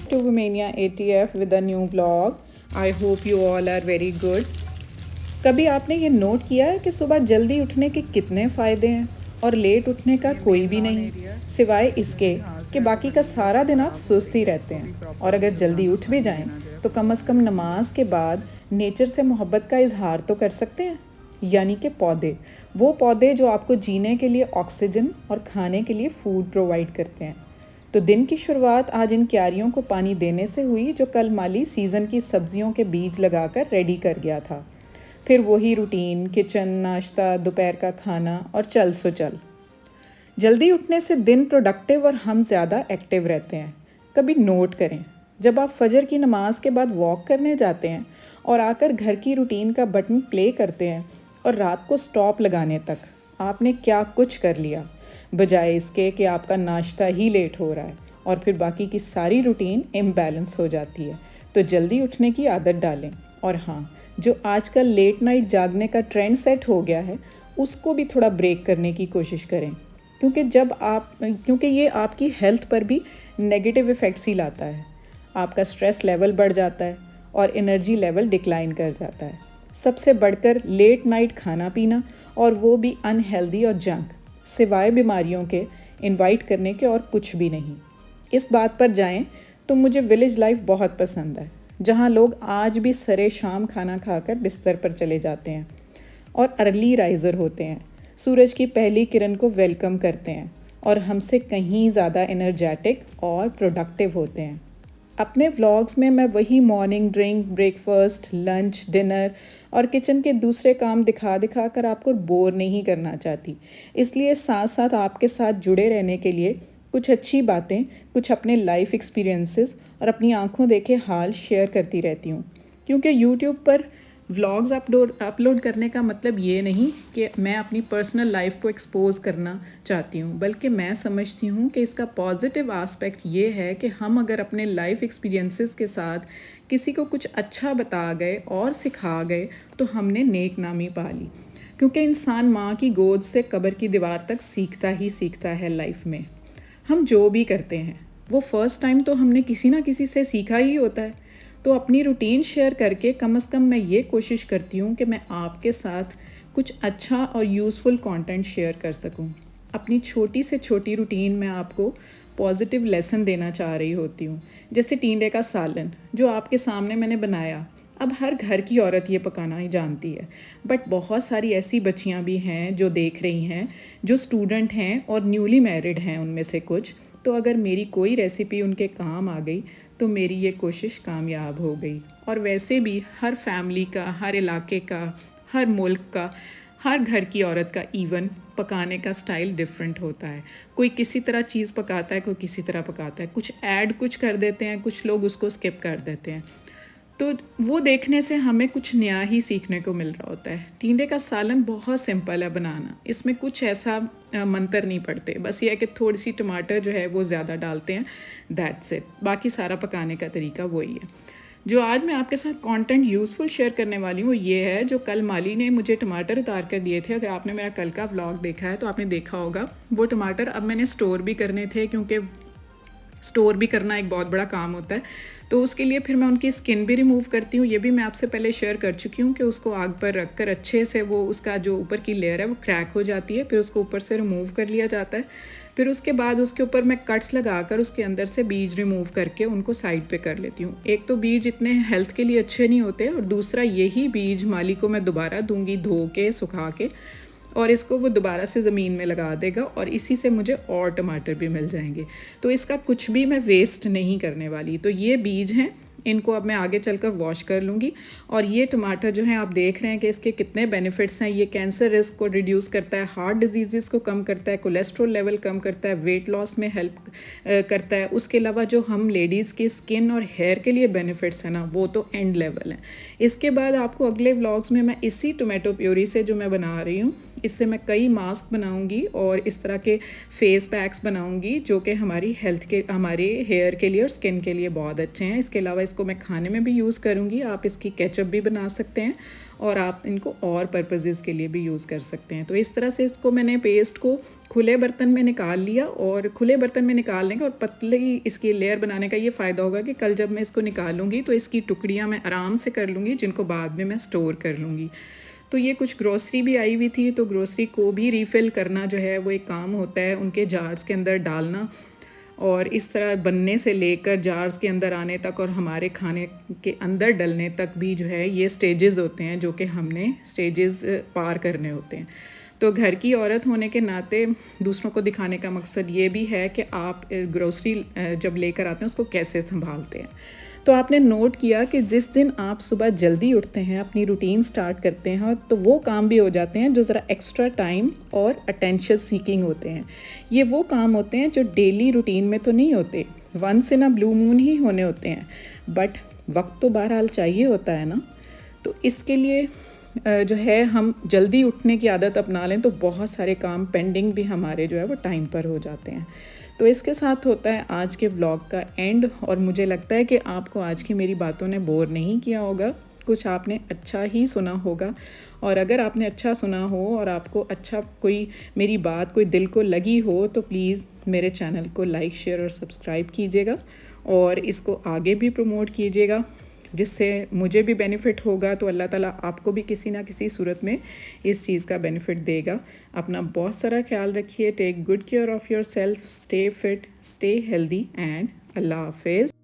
to Womania ATF with a new vlog. I hope you all are very good. कभी आपने ये note किया है कि सुबह जल्दी उठने के कितने फ़ायदे हैं और लेट उठने का कोई भी नहीं, सिवाय इसके कि बाकी का सारा दिन आप सुस्त ही रहते हैं। और अगर जल्दी उठ भी जाएं तो कम से कम नमाज के बाद नेचर से मोहब्बत का इजहार तो कर सकते हैं, यानी कि पौधे, वो पौधे जो आपको जीने के लिए ऑक्सीजन और खाने के लिए फूड प्रोवाइड करते हैं। तो दिन की शुरुआत आज इन क्यारियों को पानी देने से हुई जो कल माली सीज़न की सब्जियों के बीज लगाकर रेडी कर गया था। फिर वही रूटीन, किचन, नाश्ता, दोपहर का खाना और चल सो चल। जल्दी उठने से दिन प्रोडक्टिव और हम ज़्यादा एक्टिव रहते हैं। कभी नोट करें, जब आप फजर की नमाज के बाद वॉक करने जाते हैं और आकर घर की रूटीन का बटन प्ले करते हैं और रात को स्टॉप लगाने तक आपने क्या कुछ कर लिया, बजाय इसके कि आपका नाश्ता ही लेट हो रहा है और फिर बाकी की सारी रूटीन इम्बैलेंस हो जाती है। तो जल्दी उठने की आदत डालें। और हाँ, जो आजकल लेट नाइट जागने का ट्रेंड सेट हो गया है उसको भी थोड़ा ब्रेक करने की कोशिश करें, क्योंकि ये आपकी हेल्थ पर भी नेगेटिव इफ़ेक्ट्स ही लाता है। आपका स्ट्रेस लेवल बढ़ जाता है और एनर्जी लेवल डिक्लाइन कर जाता है। सबसे बढ़कर लेट नाइट खाना पीना, और वो भी अनहेल्दी और जंक, सिवाय बीमारियों के इनवाइट करने के और कुछ भी नहीं। इस बात पर जाएं तो मुझे विलेज लाइफ बहुत पसंद है, जहां लोग आज भी सरे शाम खाना खाकर बिस्तर पर चले जाते हैं और अर्ली राइज़र होते हैं, सूरज की पहली किरण को वेलकम करते हैं और हमसे कहीं ज़्यादा एनर्जेटिक और प्रोडक्टिव होते हैं। अपने व्लॉग्स में मैं वही morning drink, breakfast, lunch, dinner और किचन के दूसरे काम दिखा दिखा कर आपको बोर नहीं करना चाहती। इसलिए साथ साथ आपके साथ जुड़े रहने के लिए कुछ अच्छी बातें, कुछ अपने लाइफ एक्सपीरियंसेस और अपनी आंखों देखे हाल शेयर करती रहती हूँ। क्योंकि यूट्यूब पर व्लॉग्स अपलोड करने का मतलब ये नहीं कि मैं अपनी पर्सनल लाइफ को एक्सपोज करना चाहती हूँ, बल्कि मैं समझती हूँ कि इसका पॉजिटिव आस्पेक्ट ये है कि हम अगर अपने लाइफ एक्सपीरियंसेस के साथ किसी को कुछ अच्छा बता गए और सिखा गए तो हमने नेक नामी पा ली। क्योंकि इंसान माँ की गोद से कब्र की दीवार तक सीखता ही सीखता है लाइफ में। हम जो भी करते हैं वो फर्स्ट टाइम तो हमने किसी ना किसी से सीखा ही होता है। तो अपनी रूटीन शेयर करके कम से कम मैं ये कोशिश करती हूँ कि मैं आपके साथ कुछ अच्छा और यूज़फुल कंटेंट शेयर कर सकूँ। अपनी छोटी से छोटी रूटीन में आपको पॉजिटिव लेसन देना चाह रही होती हूँ, जैसे टिंडे का सालन जो आपके सामने मैंने बनाया। अब हर घर की औरत ये पकाना ही जानती है, बट बहुत सारी ऐसी बच्चियाँ भी हैं जो देख रही हैं, जो स्टूडेंट हैं और न्यूली मैरिड हैं उनमें से कुछ। तो अगर मेरी कोई रेसिपी उनके काम आ गई तो मेरी ये कोशिश कामयाब हो गई। और वैसे भी हर फैमिली का, हर इलाके का, हर मुल्क का, हर घर की औरत का इवन पकाने का स्टाइल डिफरेंट होता है। कोई किसी तरह चीज़ पकाता है, कोई किसी तरह पकाता है, कुछ कर देते हैं, कुछ लोग उसको स्किप कर देते हैं। तो वो देखने से हमें कुछ नया ही सीखने को मिल रहा होता है। टिंडे का सालन बहुत सिंपल है बनाना, इसमें कुछ ऐसा मंतर नहीं पड़ते, बस ये है कि थोड़ी सी टमाटर जो है वो ज़्यादा डालते हैं, दैट्स इट। बाकी सारा पकाने का तरीका वही है। जो आज मैं आपके साथ कंटेंट यूज़फुल शेयर करने वाली हूँ ये है, जो कल माली ने मुझे टमाटर उतार कर दिए थे। अगर आपने मेरा कल का व्लॉग देखा है तो आपने देखा होगा वो टमाटर अब मैंने स्टोर भी करने थे, क्योंकि स्टोर भी करना एक बहुत बड़ा काम होता है। तो उसके लिए फिर मैं उनकी स्किन भी रिमूव करती हूँ। ये भी मैं आपसे पहले शेयर कर चुकी हूँ कि उसको आग पर रख कर अच्छे से वो उसका जो ऊपर की लेयर है वो क्रैक हो जाती है, फिर उसको ऊपर से रिमूव कर लिया जाता है। फिर उसके बाद उसके ऊपर मैं कट्स लगाकर उसके अंदर से बीज रिमूव करके उनको साइड पे कर लेती हूँ। एक तो बीज इतने हेल्थ के लिए अच्छे नहीं होते, और दूसरा यही बीज माली को मैं दोबारा दूँगी धो के, सुखा के, और इसको वो दोबारा से ज़मीन में लगा देगा और इसी से मुझे और टमाटर भी मिल जाएंगे। तो इसका कुछ भी मैं वेस्ट नहीं करने वाली। तो ये बीज हैं, इनको अब मैं आगे चलकर वॉश कर लूँगी। और ये टमाटर जो हैं आप देख रहे हैं कि इसके कितने बेनिफिट्स हैं। ये कैंसर रिस्क को रिड्यूस करता है, हार्ट डिजीज़ को कम करता है, कोलेस्ट्रॉल लेवल कम करता है, वेट लॉस में हेल्प करता है। उसके अलावा जो हम लेडीज़ की स्किन और हेयर के लिए बेनिफिट्स हैं ना, वो तो एंड लेवल हैं। इसके बाद आपको अगले व्लॉग्स में मैं इसी टोमेटो प्योरी से जो मैं बना रही हूँ, इससे मैं कई मास्क बनाऊंगी और इस तरह के फेस पैक्स बनाऊंगी जो कि हमारी हेल्थ के, हमारे हेयर के लिए और स्किन के लिए बहुत अच्छे हैं। इसके अलावा इसको मैं खाने में भी यूज़ करूंगी। आप इसकी केचप भी बना सकते हैं और आप इनको और पर्पसेस के लिए भी यूज़ कर सकते हैं। तो इस तरह से इसको मैंने पेस्ट को खुले बर्तन में निकाल लिया, और खुले बर्तन में निकालने का और पतली इसकी लेयर बनाने का ये फ़ायदा होगा कि कल जब मैं इसको निकालूंगी तो इसकी टुकड़ियाँ मैं आराम से कर लूँगी, जिनको बाद में मैं स्टोर कर लूँगी। तो ये कुछ ग्रोसरी भी आई हुई थी, तो ग्रोसरी को भी रीफ़िल करना जो है वो एक काम होता है, उनके जार्स के अंदर डालना, और इस तरह बनने से लेकर जार्स के अंदर आने तक और हमारे खाने के अंदर डलने तक भी जो है ये स्टेजेस होते हैं, जो कि हमने स्टेजेस पार करने होते हैं। तो घर की औरत होने के नाते दूसरों को दिखाने का मकसद ये भी है कि आप ग्रोसरी जब लेकर आते हैं उसको कैसे संभालते हैं। तो आपने नोट किया कि जिस दिन आप सुबह जल्दी उठते हैं, अपनी रूटीन स्टार्ट करते हैं, तो वो काम भी हो जाते हैं जो ज़रा एक्स्ट्रा टाइम और अटेंशन सीकिंग होते हैं। ये वो काम होते हैं जो डेली रूटीन में तो नहीं होते, once in a blue moon ही होने होते हैं, बट वक्त तो बहरहाल चाहिए होता है ना। तो इसके लिए जो है हम जल्दी उठने की आदत अपना लें तो बहुत सारे काम पेंडिंग भी हमारे जो है वो टाइम पर हो जाते हैं। तो इसके साथ होता है आज के व्लॉग का एंड, और मुझे लगता है कि आपको आज की मेरी बातों ने बोर नहीं किया होगा, कुछ आपने अच्छा ही सुना होगा। और अगर आपने अच्छा सुना हो और आपको अच्छा कोई मेरी बात कोई दिल को लगी हो तो प्लीज़ मेरे चैनल को लाइक, शेयर और सब्सक्राइब कीजिएगा, और इसको आगे भी प्रमोट कीजिएगा, जिससे मुझे भी बेनिफिट होगा, तो अल्लाह ताला आपको भी किसी ना किसी सूरत में इस चीज़ का बेनिफिट देगा। अपना बहुत सारा ख्याल रखिए, take good care of your self, stay fit, stay healthy, and Allah हाफिज़।